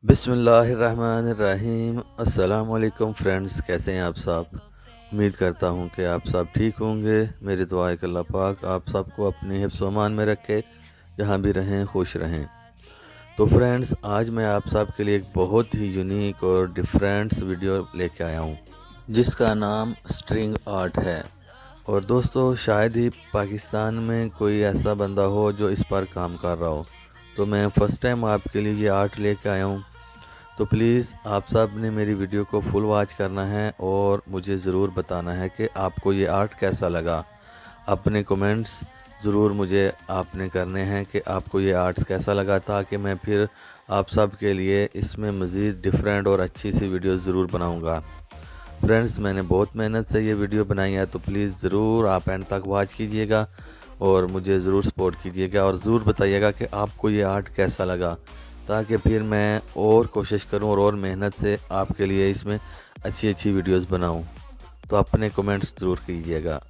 बिस्मिल्लाहिर्रहमानिर्रहीम। अस्सलाम वालेकुम फ्रेंड्स, कैसे हैं आप सब। उम्मीद करता हूं कि आप सब ठीक होंगे। मेरी दुआ है कि अल्लाह पाक आप सबको अपने हिफ्ज़ व अमान में रखे, जहां भी रहें खुश रहें। तो फ्रेंड्स, आज मैं आप सब के लिए एक बहुत ही यूनिक और डिफरेंट वीडियो लेके आया हूं, जिसका नाम स्ट्रिंग आर्ट है। और दोस्तों, शायद ही पाकिस्तान में कोई ऐसा बंदा हो जो इस पर काम कर रहा हो। तो मैं फ़र्स्ट टाइम आपके लिए ये आर्ट लेके आया हूँ। तो प्लीज़ आप सब ने मेरी वीडियो को फुल वॉच करना है और मुझे ज़रूर बताना है कि आपको ये आर्ट कैसा लगा। अपने कमेंट्स ज़रूर मुझे आपने करने हैं कि आपको ये आर्ट कैसा लगा, ताकि मैं फिर आप सब के लिए इसमें मज़ीद डिफरेंट और अच्छी सी वीडियो ज़रूर बनाऊंगा। फ्रेंड्स, मैंने बहुत मेहनत से ये वीडियो बनाई है, तो प्लीज़ ज़रूर आप एंड तक वॉच कीजिएगा और मुझे ज़रूर सपोर्ट कीजिएगा और ज़रूर बताइएगा कि आपको ये आर्ट कैसा लगा, ताकि फिर मैं और कोशिश करूं और मेहनत से आपके लिए इसमें अच्छी अच्छी वीडियोस बनाऊं। तो अपने कमेंट्स ज़रूर कीजिएगा।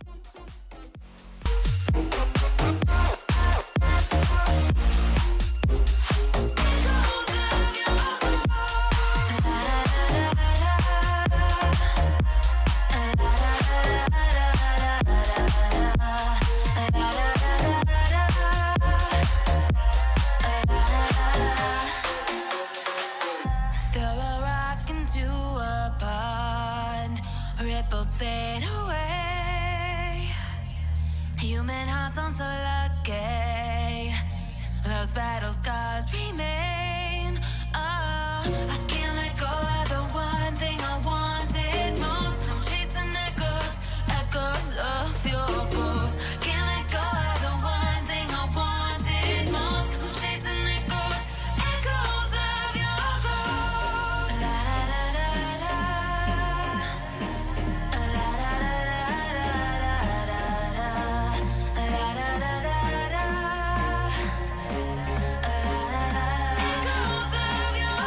Throw a rock into a pond, ripples fade away. Human hearts aren't so lucky, those battle scars remain. Oh, I can't let go of the one thing I wanted most. I'm chasing echoes, echoes of your ghost. Can't let go of the one thing I wanted most. I'm chasing echoes, echoes of your ghost. La da da da da, la da da da da da, la da da da da, echoes of your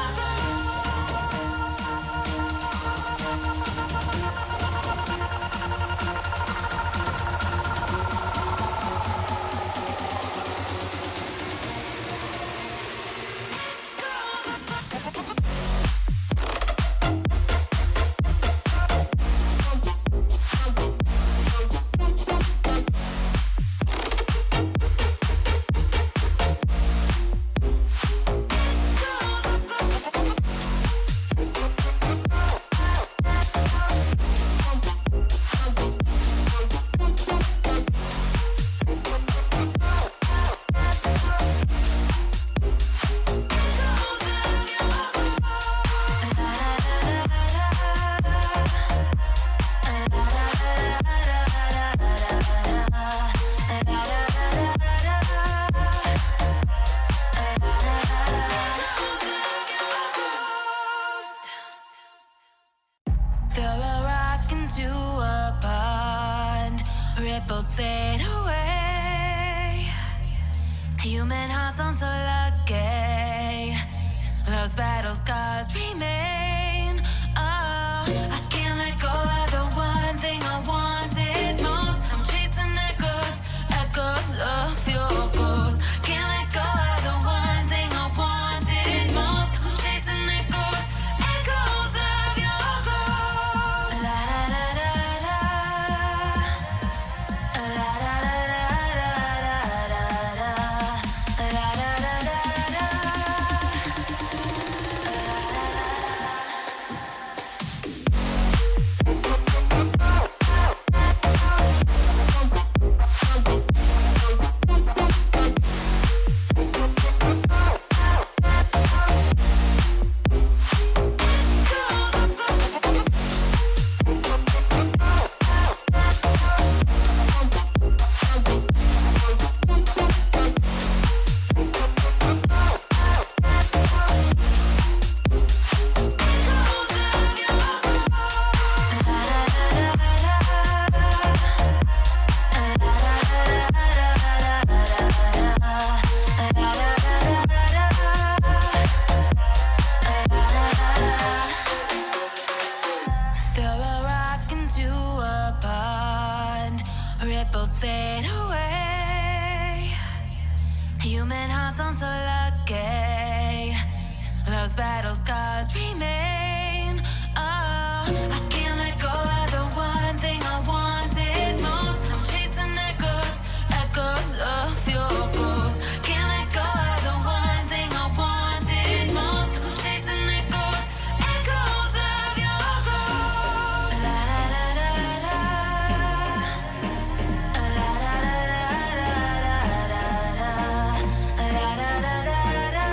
Throw a rock into a pond, ripples fade away. Human hearts aren't so lucky, those battle scars remain. Oh, I can't let go of the one thing I wanted most. I'm chasing echoes, echoes of your ghost. Can't let go of the one thing I wanted most. I'm chasing echoes, echoes of your ghost. La da da da da, la da da da da, la da da da da. battle scars remain. Oh, I can't let go of the one thing I wanted most. I'm chasing echoes, echoes of your ghost. Can't let go of the one thing I wanted most. I'm chasing echoes, echoes of your ghost. La da da da da, la da da da da da, la da da da da.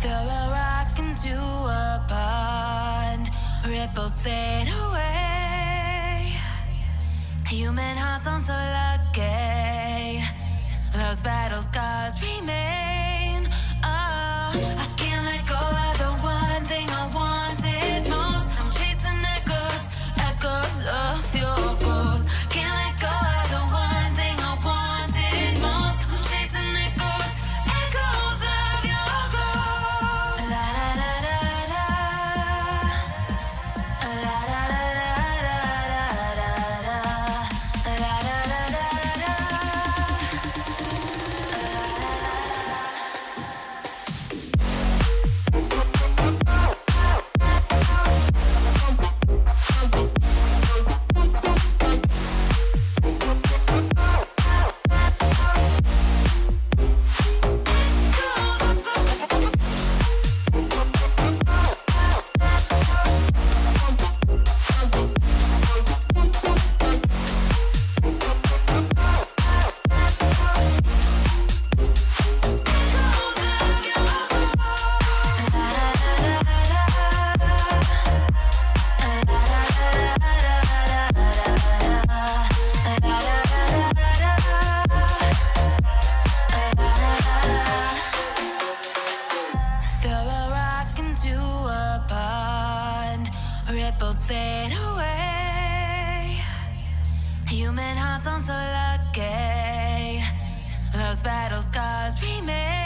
Throw a rock into a pond, ripples fade away. Human hearts aren't so lucky, those battle scars remain. Oh, I can't let go of the one thing I wanted most. I'm chasing echoes, echoes of your ghost. Can't let go of the one thing I wanted most. I'm chasing echoes, echoes of your ghost. La da da da da, la da da da da da, la da da da da. Throw a rock into a pond, ripples fade away. Human hearts aren't so lucky, those battle scars remain.